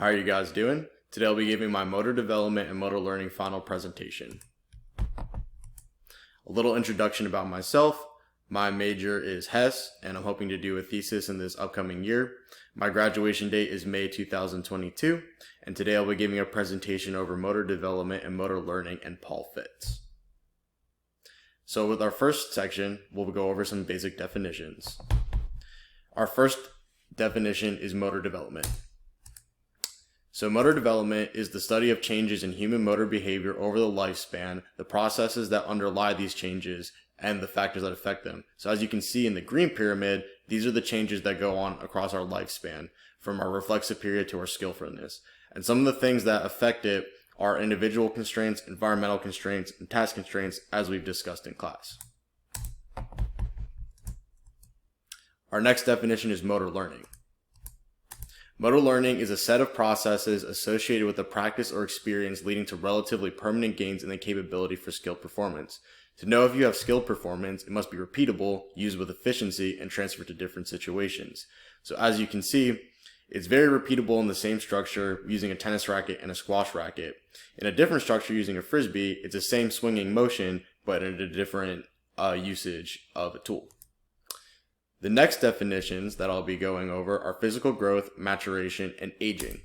How are you guys doing? Today I'll be giving my motor development and motor learning final presentation. A little introduction about myself. My major is Hess, and I'm hoping to do a thesis in this upcoming year. My graduation date is May 2022, and today I'll be giving a presentation over motor development and motor learning and Paul Fitz. So with our first section, we'll go over some basic definitions. Our first definition is motor development. So motor development is the study of changes in human motor behavior over the lifespan, the processes that underlie these changes, and the factors that affect them. So as you can see in the green pyramid, these are the changes that go on across our lifespan, from our reflexive period to our skillfulness. And some of the things that affect it are individual constraints, environmental constraints, and task constraints, as we've discussed in class. Our next definition is motor learning. Motor learning is a set of processes associated with a practice or experience leading to relatively permanent gains in the capability for skilled performance. To know if you have skilled performance, it must be repeatable, used with efficiency, and transferred to different situations. So as you can see, it's very repeatable in the same structure using a tennis racket and a squash racket. In a different structure using a frisbee, it's the same swinging motion, but in a different usage of a tool. The next definitions that I'll be going over are physical growth, maturation, and aging.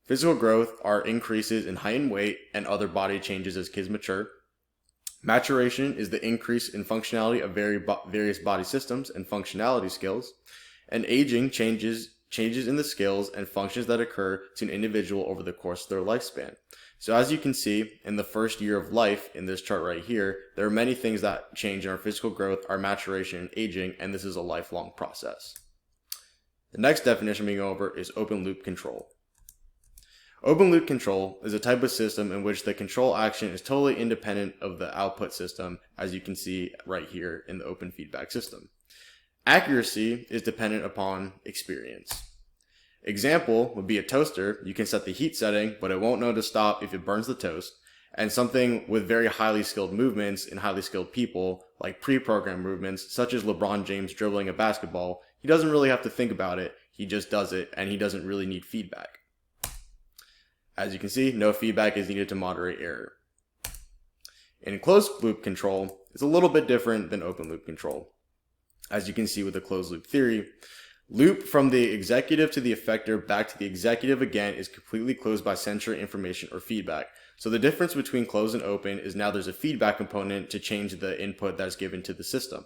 Physical growth are increases in height and weight and other body changes as kids mature. Maturation is the increase in functionality of various body systems and functionality skills. And aging changes in the skills and functions that occur to an individual over the course of their lifespan. So as you can see in the first year of life in this chart right here, there are many things that change in our physical growth, our maturation, and aging, and this is a lifelong process. The next definition we go over is open loop control. Open loop control is a type of system in which the control action is totally independent of the output system, as you can see right here in the open feedback system. Accuracy is dependent upon experience. Example would be a toaster. You can set the heat setting, but it won't know to stop if it burns the toast. And something with very highly skilled movements and highly skilled people, like pre-programmed movements, such as LeBron James dribbling a basketball, he doesn't really have to think about it. He just does it, and he doesn't really need feedback. As you can see, no feedback is needed to moderate error. In closed loop control, it's a little bit different than open loop control. As you can see with the closed loop theory, loop from the executive to the effector back to the executive again is completely closed by sensory information or feedback. So the difference between closed and open is now there's a feedback component to change the input that's given to the system.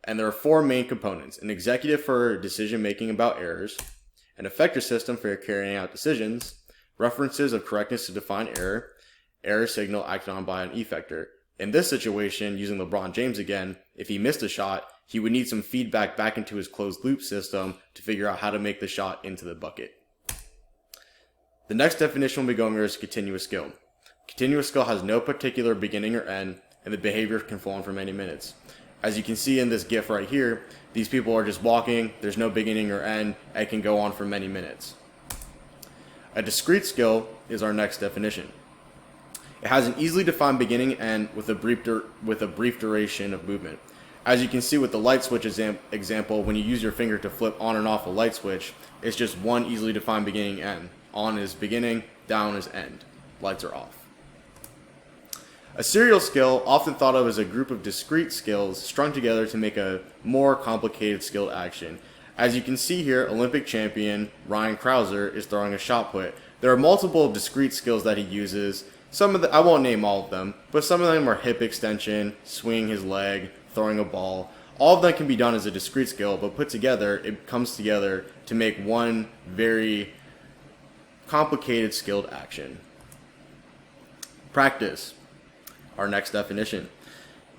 And there are four main components: an executive for decision making about errors, an effector system for carrying out decisions, references of correctness to define error, error signal acted on by an effector. In this situation, using LeBron James again, if he missed a shot, he would need some feedback back into his closed loop system to figure out how to make the shot into the bucket. The next definition we'll be going over is continuous skill. Continuous skill has no particular beginning or end, and the behavior can fall on for many minutes. As you can see in this GIF right here, these people are just walking, there's no beginning or end, and it can go on for many minutes. A discrete skill is our next definition. It has an easily defined beginning and end with a brief duration of movement. As you can see with the light switch example, when you use your finger to flip on and off a light switch, it's just one easily defined beginning and end. On is beginning, down is end. Lights are off. A serial skill, often thought of as a group of discrete skills strung together to make a more complicated skilled action. As you can see here, Olympic champion Ryan Crouser is throwing a shot put. There are multiple discrete skills that he uses. I won't name all of them, but some of them are hip extension, swinging his leg, throwing a ball. All of them can be done as a discrete skill, but put together, it comes together to make one very complicated skilled action. Practice, our next definition.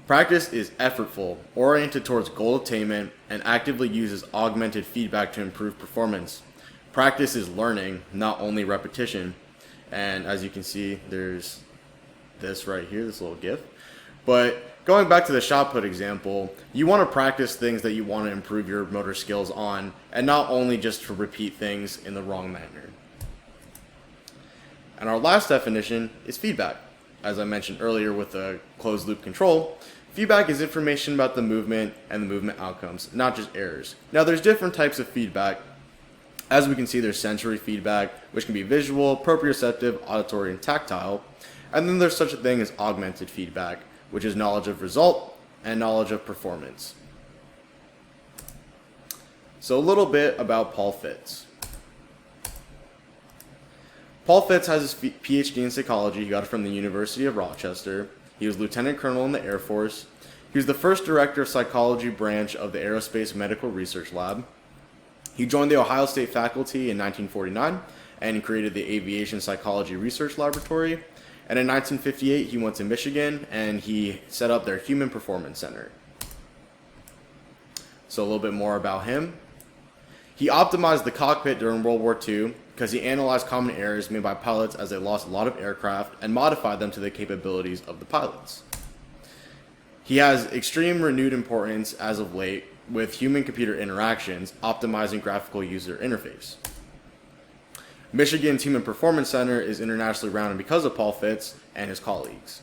Practice is effortful, oriented towards goal attainment, and actively uses augmented feedback to improve performance. Practice is learning, not only repetition. And as you can see, there's this right here, this little GIF. But going back to the shot put example, you want to practice things that you want to improve your motor skills on, and not only just to repeat things in the wrong manner. And our last definition is feedback. As I mentioned earlier with the closed loop control, feedback is information about the movement and the movement outcomes, not just errors. Now there's different types of feedback. As we can see, there's sensory feedback, which can be visual, proprioceptive, auditory, and tactile. And then there's such a thing as augmented feedback, which is knowledge of result and knowledge of performance. So a little bit about Paul Fitz. Paul Fitz has his PhD in psychology. He got it from the University of Rochester. He was lieutenant colonel in the Air Force. He was the first director of psychology branch of the Aerospace Medical Research Lab. He joined the Ohio State faculty in 1949 and created the Aviation Psychology Research Laboratory. And in 1958, he went to Michigan and he set up their Human Performance Center. So a little bit more about him. He optimized the cockpit during World War II because he analyzed common errors made by pilots as they lost a lot of aircraft and modified them to the capabilities of the pilots. He has extreme renewed importance as of late with human-computer interactions, optimizing graphical user interface. Michigan's Human Performance Center is internationally renowned because of Paul Fitz and his colleagues.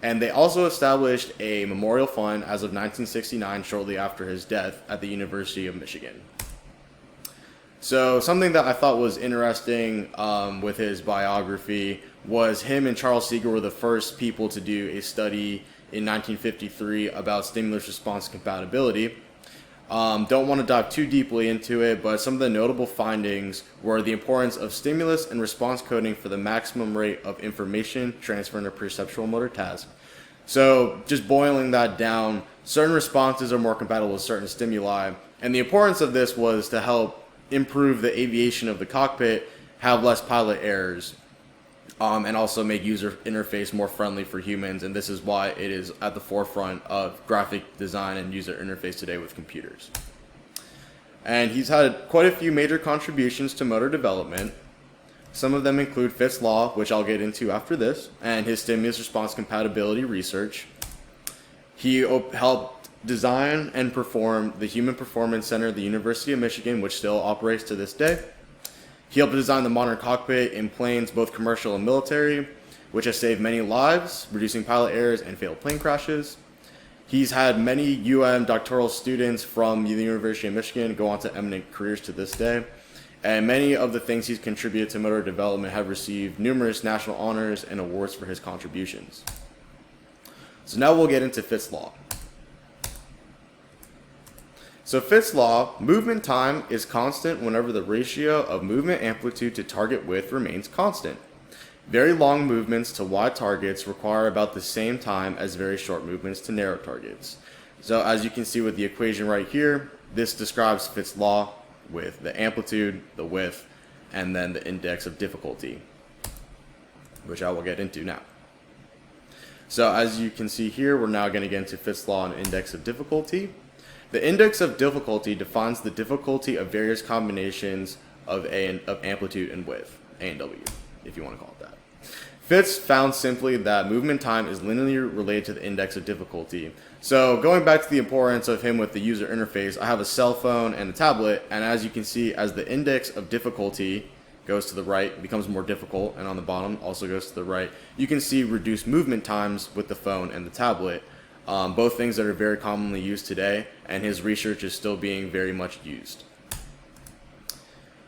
And they also established a memorial fund as of 1969, shortly after his death, at the University of Michigan. So something that I thought was interesting with his biography was him and Charles Seeger were the first people to do a study in 1953 about stimulus response compatibility. Don't want to dive too deeply into it, but some of the notable findings were the importance of stimulus and response coding for the maximum rate of information transfer in a perceptual motor task. So just boiling that down, certain responses are more compatible with certain stimuli, and the importance of this was to help improve the aviation of the cockpit, have less pilot errors, and also make user interface more friendly for humans. And this is why it is at the forefront of graphic design and user interface today with computers. And he's had quite a few major contributions to motor development. Some of them include Fitts' law, which I'll get into after this, and his stimulus response compatibility research. He helped design and perform the Human Performance Center at the University of Michigan, which still operates to this day. He helped design the modern cockpit in planes, both commercial and military, which has saved many lives, reducing pilot errors and failed plane crashes. He's had many doctoral students from the University of Michigan go on to eminent careers to this day. And many of the things he's contributed to motor development have received numerous national honors and awards for his contributions. So now we'll get into Fitts' law. So Fitts' law, movement time is constant whenever the ratio of movement amplitude to target width remains constant. Very long movements to wide targets require about the same time as very short movements to narrow targets. So as you can see with the equation right here, this describes Fitts' law with the amplitude, the width, and then the index of difficulty, which I will get into now. So as you can see here, we're now going to get into Fitts' law and index of difficulty. The index of difficulty defines the difficulty of various combinations of amplitude and width, A and W, if you want to call it that. Fitts found simply that movement time is linearly related to the index of difficulty. So going back to the importance of him with the user interface, I have a cell phone and a tablet, and as you can see, as the index of difficulty goes to the right, it becomes more difficult, and on the bottom also goes to the right, you can see reduced movement times with the phone and the tablet. Both things that are very commonly used today, and his research is still being very much used.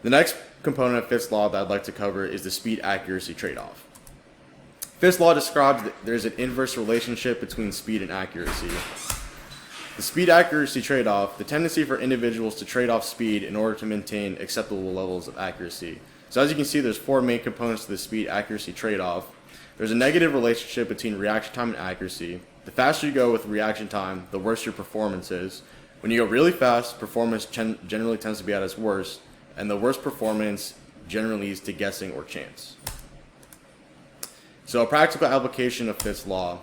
The next component of Fitts' law that I'd like to cover is the speed-accuracy trade-off. Fitts' law describes that there's an inverse relationship between speed and accuracy. The speed-accuracy trade-off, the tendency for individuals to trade off speed in order to maintain acceptable levels of accuracy. So as you can see, there's four main components to the speed-accuracy trade-off. There's a negative relationship between reaction time and accuracy. The faster you go with reaction time, the worse your performance is. When you go really fast, performance generally tends to be at its worst, and the worst performance generally leads to guessing or chance. So a practical application of Fitts' law.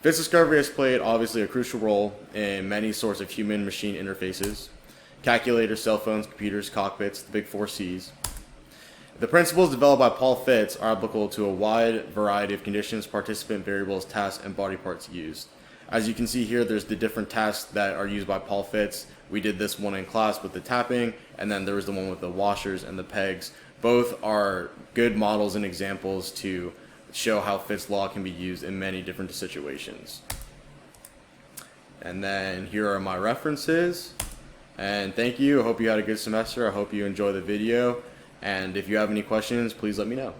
Fitts' discovery has played obviously a crucial role in many sorts of human-machine interfaces: calculators, cell phones, computers, cockpits, the big 4 Cs. The principles developed by Paul Fitts are applicable to a wide variety of conditions, participant variables, tasks, and body parts used. As you can see here, there's the different tasks that are used by Paul Fitts. We did this one in class with the tapping, and then there was the one with the washers and the pegs. Both are good models and examples to show how Fitts' law can be used in many different situations. And then here are my references. And thank you. I hope you had a good semester. I hope you enjoy the video. And if you have any questions, please let me know.